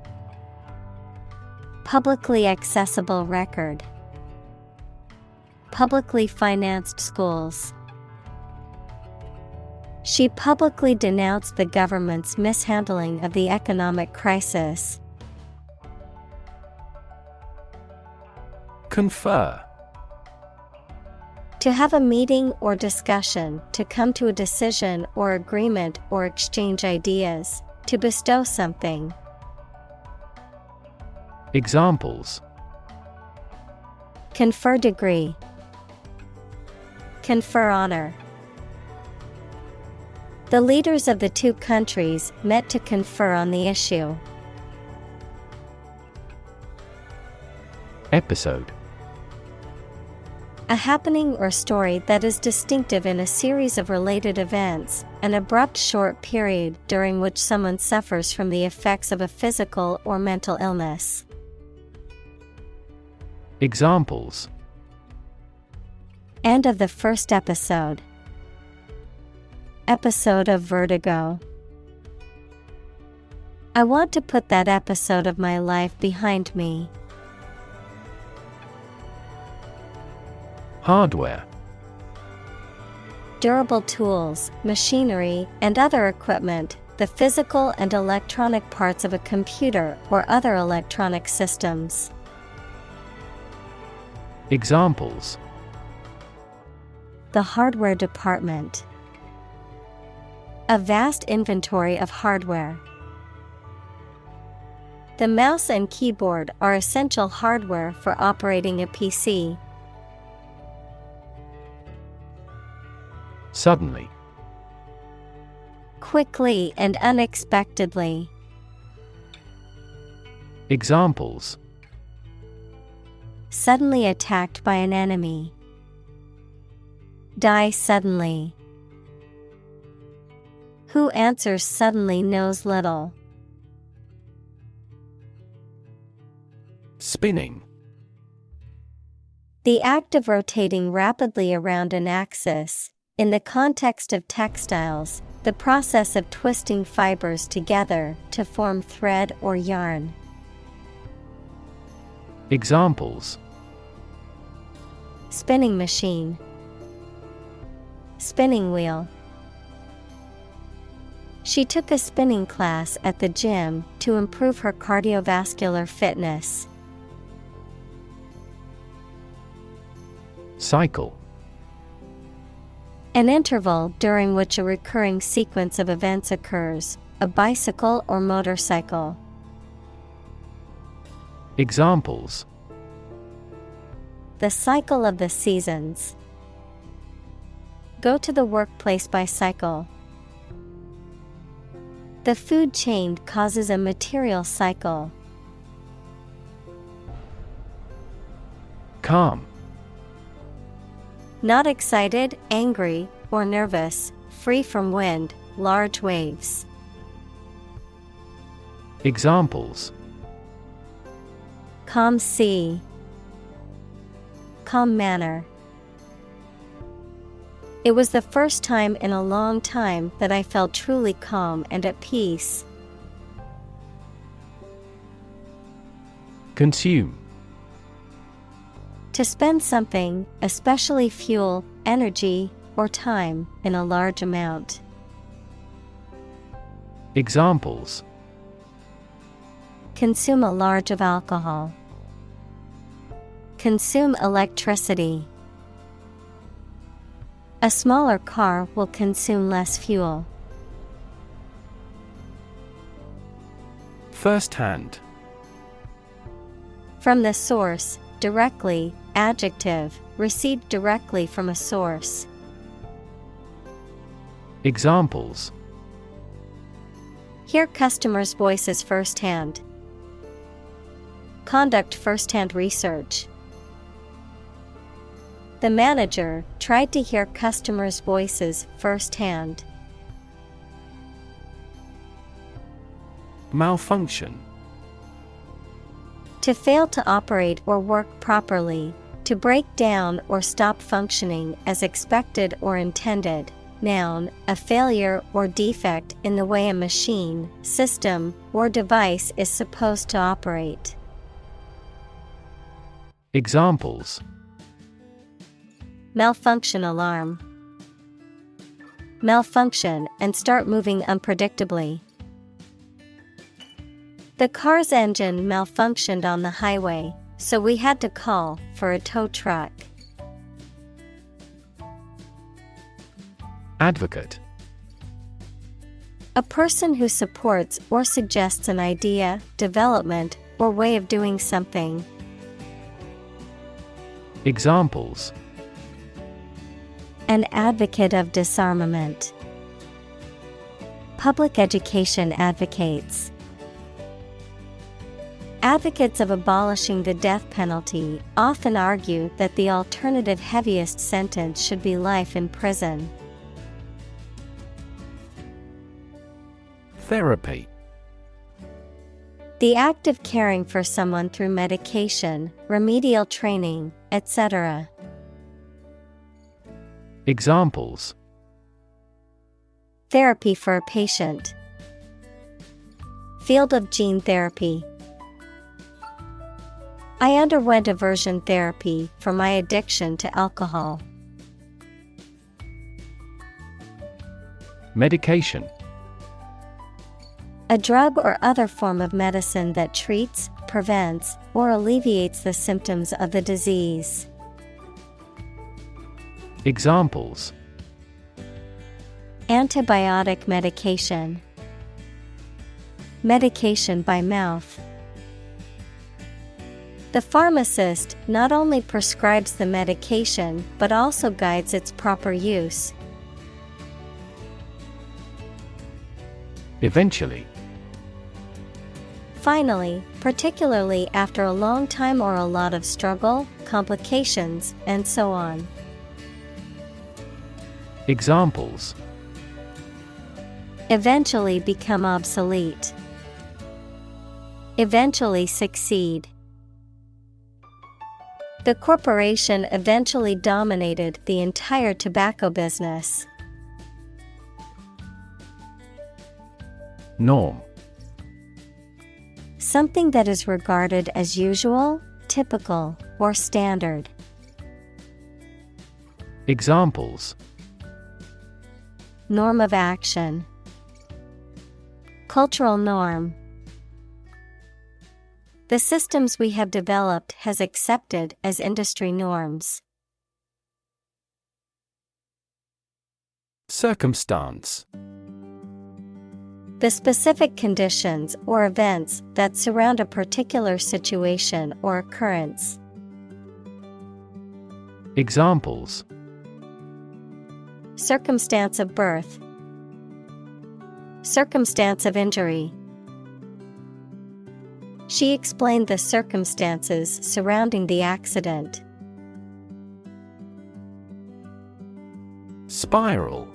Publicly accessible record. Publicly financed schools. She publicly denounced the government's mishandling of the economic crisis. Confer. To have a meeting or discussion, to come to a decision or agreement or exchange ideas, to bestow something. Examples: Confer degree. Confer honor. The leaders of the two countries met to confer on the issue. Episode. A happening or story that is distinctive in a series of related events, an abrupt short period during which someone suffers from the effects of a physical or mental illness. Examples: End of the first episode. Episode of vertigo. I want to put that episode of my life behind me. Hardware. Durable tools, machinery, and other equipment, the physical and electronic parts of a computer or other electronic systems. Examples: The hardware department. A vast inventory of hardware. The mouse and keyboard are essential hardware for operating a PC. Suddenly. Quickly and unexpectedly. Examples: Suddenly attacked by an enemy. Die suddenly. Who answers suddenly knows little. Spinning. The act of rotating rapidly around an axis. In the context of textiles, the process of twisting fibers together to form thread or yarn. Examples: Spinning machine. Spinning wheel. She took a spinning class at the gym to improve her cardiovascular fitness. Cycle. An interval during which a recurring sequence of events occurs, a bicycle or motorcycle. Examples: The cycle of the seasons. Go to the workplace by cycle. The food chain causes a material cycle. Calm. Not excited, angry, or nervous, free from wind, large waves. Examples: Calm sea. Calm manner. It was the first time in a long time that I felt truly calm and at peace. Consume. To spend something, especially fuel, energy, or time, in a large amount. Examples: Consume a large of alcohol. Consume electricity. A smaller car will consume less fuel. First-hand. From the source, directly, adjective, received directly from a source. Examples: Hear customers' voices firsthand. Conduct firsthand research. The manager tried to hear customers' voices firsthand. Malfunction. To fail to operate or work properly, to break down or stop functioning as expected or intended. Noun, a failure or defect in the way a machine, system, or device is supposed to operate. Examples: Malfunction alarm. Malfunction and start moving unpredictably. The car's engine malfunctioned on the highway, so we had to call for a tow truck. Advocate. A person who supports or suggests an idea, development, or way of doing something. Examples: An advocate of disarmament. Public education advocates. Advocates of abolishing the death penalty often argue that the alternative heaviest sentence should be life in prison. Therapy. The act of caring for someone through medication, remedial training, etc. Examples: Therapy for a patient. Field of gene therapy. I underwent aversion therapy for my addiction to alcohol. Medication. A drug or other form of medicine that treats, prevents, or alleviates the symptoms of the disease. Examples: antibiotic medication, medication by mouth. The pharmacist not only prescribes the medication but also guides its proper use. Eventually. Finally, particularly after a long time or a lot of struggle, complications, and so on. Examples: eventually become obsolete, eventually succeed. The corporation eventually dominated the entire tobacco business. Norm. Something that is regarded as usual, typical, or standard. Examples: norm of action, cultural norm. The systems we have developed has accepted as industry norms. Circumstance. The specific conditions or events that surround a particular situation or occurrence. Examples: circumstance of birth, circumstance of injury. She explained the circumstances surrounding the accident. Spiral.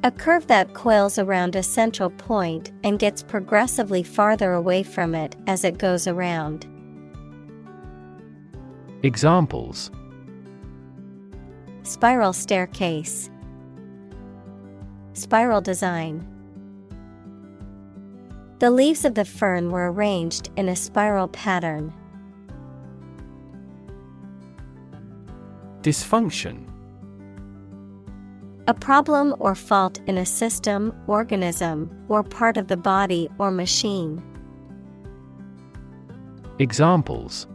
A curve that coils around a central point and gets progressively farther away from it as it goes around. Examples: spiral staircase, spiral design. The leaves of the fern were arranged in a spiral pattern. Dysfunction. A problem or fault in a system, organism, or part of the body or machine. Examples: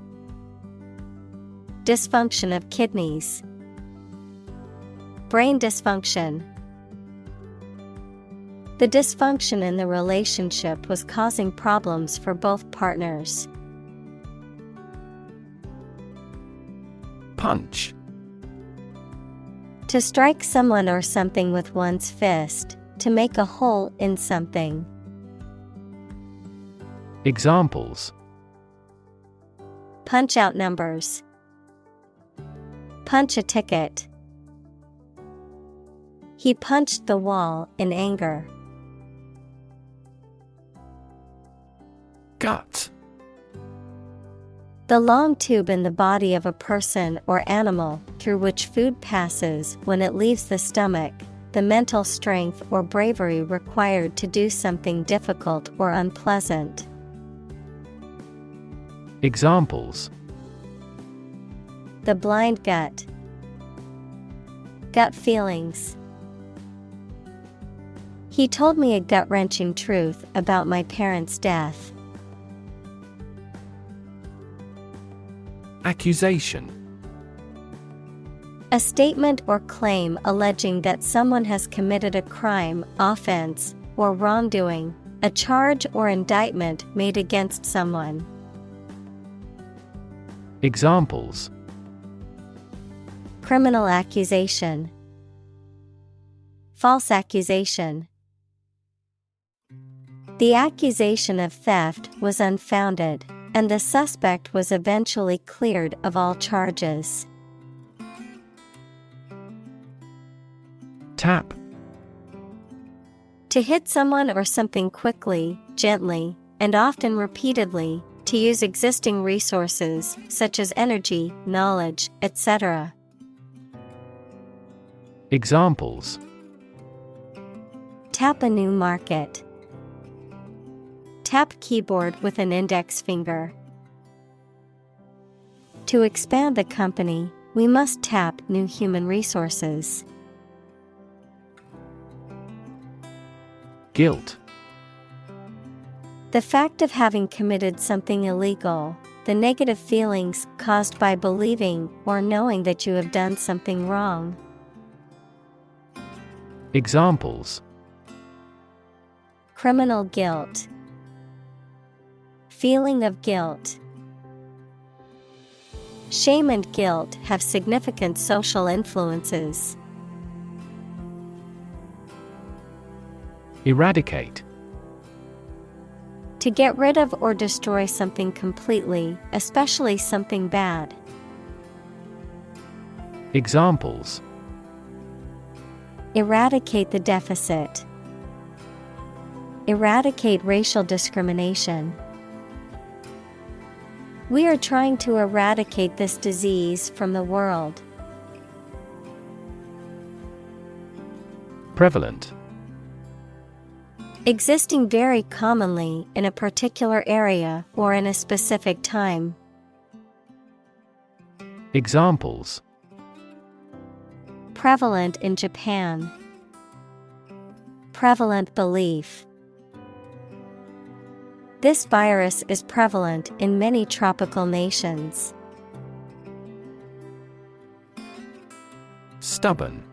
dysfunction of kidneys, brain dysfunction. The dysfunction in the relationship was causing problems for both partners. Punch. To strike someone or something with one's fist, to make a hole in something. Examples: punch out numbers, punch a ticket. He punched the wall in anger. Gut. The long tube in the body of a person or animal through which food passes when it leaves the stomach, the mental strength or bravery required to do something difficult or unpleasant. Examples: the blind gut, gut feelings. He told me a gut-wrenching truth about my parents' death. Accusation. A statement or claim alleging that someone has committed a crime, offense, or wrongdoing, a charge or indictment made against someone. Examples: criminal accusation, false accusation. The accusation of theft was unfounded, and the suspect was eventually cleared of all charges. Tap. To hit someone or something quickly, gently, and often repeatedly, to use existing resources such as energy, knowledge, etc. Examples: tap a new market, Tap keyboard with an index finger. To expand the company, we must tap new human resources. Guilt. The fact of having committed something illegal, the negative feelings caused by believing or knowing that you have done something wrong. Examples: Criminal guilt. Feeling of guilt. Shame and guilt have significant social influences. Eradicate. To get rid of or destroy something completely, especially something bad. Examples: Eradicate the deficit. Eradicate racial discrimination. We are trying to eradicate this disease from the world. Prevalent. Existing very commonly in a particular area or in a specific time. Examples: Prevalent in Japan. Prevalent belief. This virus is prevalent in many tropical nations. Stubborn.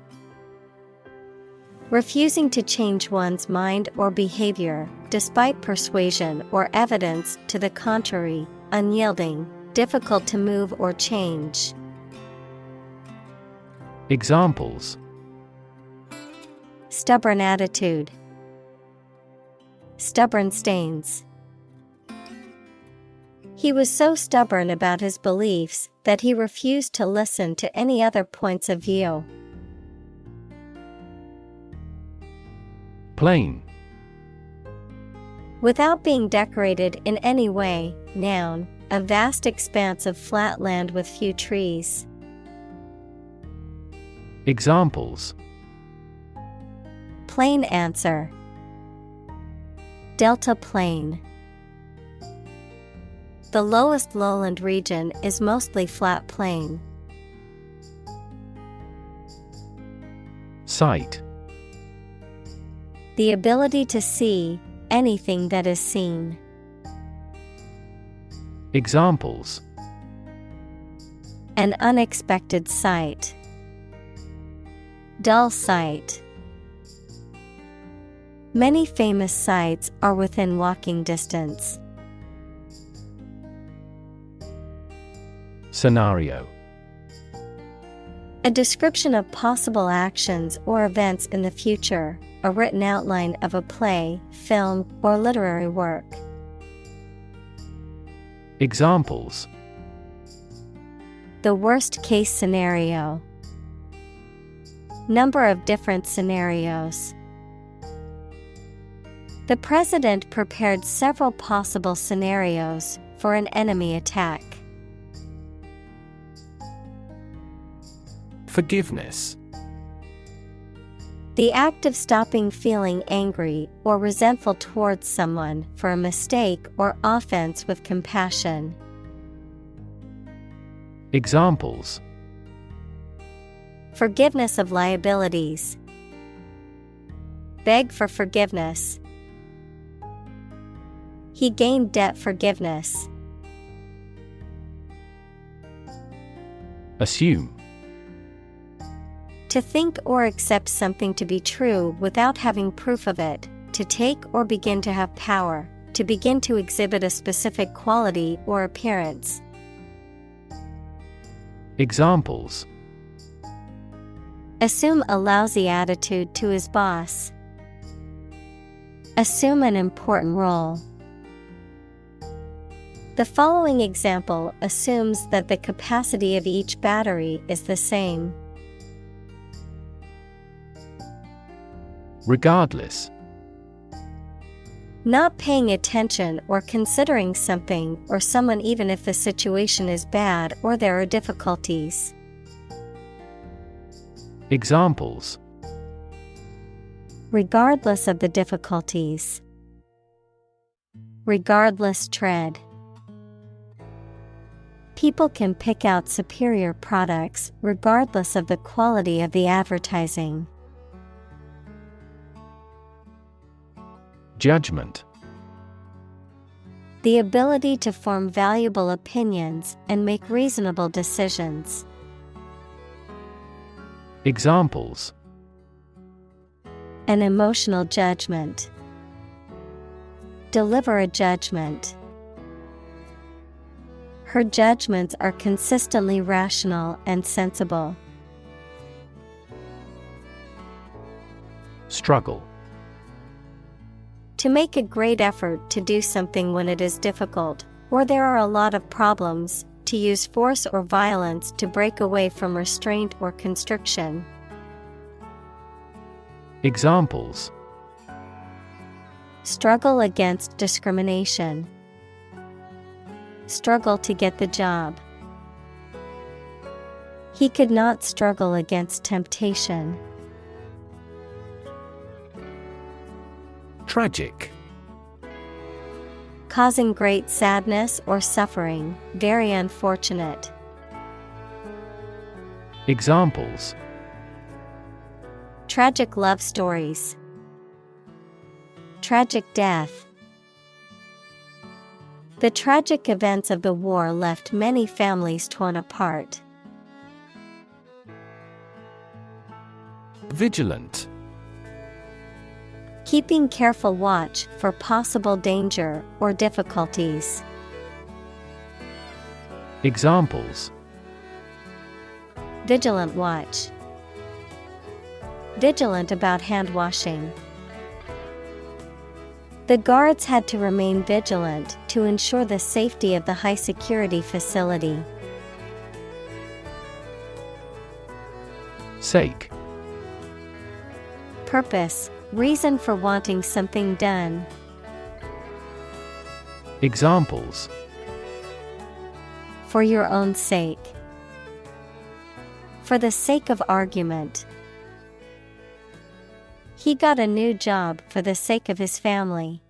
Refusing to change one's mind or behavior, despite persuasion or evidence to the contrary, unyielding, difficult to move or change. Examples: Stubborn attitude. Stubborn stains. He was so stubborn about his beliefs that he refused to listen to any other points of view. Plain. Without being decorated in any way, noun, a vast expanse of flat land with few trees. Examples: Plain answer. Delta plain. The lowest lowland region is mostly flat plain. Sight. The ability to see anything that is seen. Examples: An unexpected sight. Dull sight. Many famous sights are within walking distance. Scenario. A description of possible actions or events in the future, a written outline of a play, film, or literary work. Examples: The worst case scenario. Number of different scenarios. The president prepared several possible scenarios for an enemy attack. Forgiveness. The act of stopping feeling angry or resentful towards someone for a mistake or offense with compassion. Examples: Forgiveness of liabilities. Beg for forgiveness. He gained debt forgiveness. Assume. To think or accept something to be true without having proof of it, to take or begin to have power, to begin to exhibit a specific quality or appearance. Examples: Assume a lousy attitude to his boss. Assume an important role. The following example assumes that the capacity of each battery is the same. Regardless. Not paying attention or considering something or someone even if the situation is bad or there are difficulties. Examples: Regardless of the difficulties. regardless tread. People can pick out superior products regardless of the quality of the advertising. Judgment. The ability to form valuable opinions and make reasonable decisions. Examples: An emotional judgment. Deliver a judgment. Her judgments are consistently rational and sensible. Struggle. To make a great effort to do something when it is difficult, or there are a lot of problems, to use force or violence to break away from restraint or constriction. Examples: Struggle against discrimination. Struggle to get the job. He could not struggle against temptation. Tragic. Causing great sadness or suffering, very unfortunate. Examples: Tragic love stories. Tragic death. The tragic events of the war left many families torn apart. Vigilant. Keeping careful watch for possible danger or difficulties. Examples: Vigilant watch. Vigilant about hand washing. The guards had to remain vigilant to ensure the safety of the high security facility. Sake. Purpose, reason for wanting something done. Examples: For your own sake. For the sake of argument. He got a new job for the sake of his family.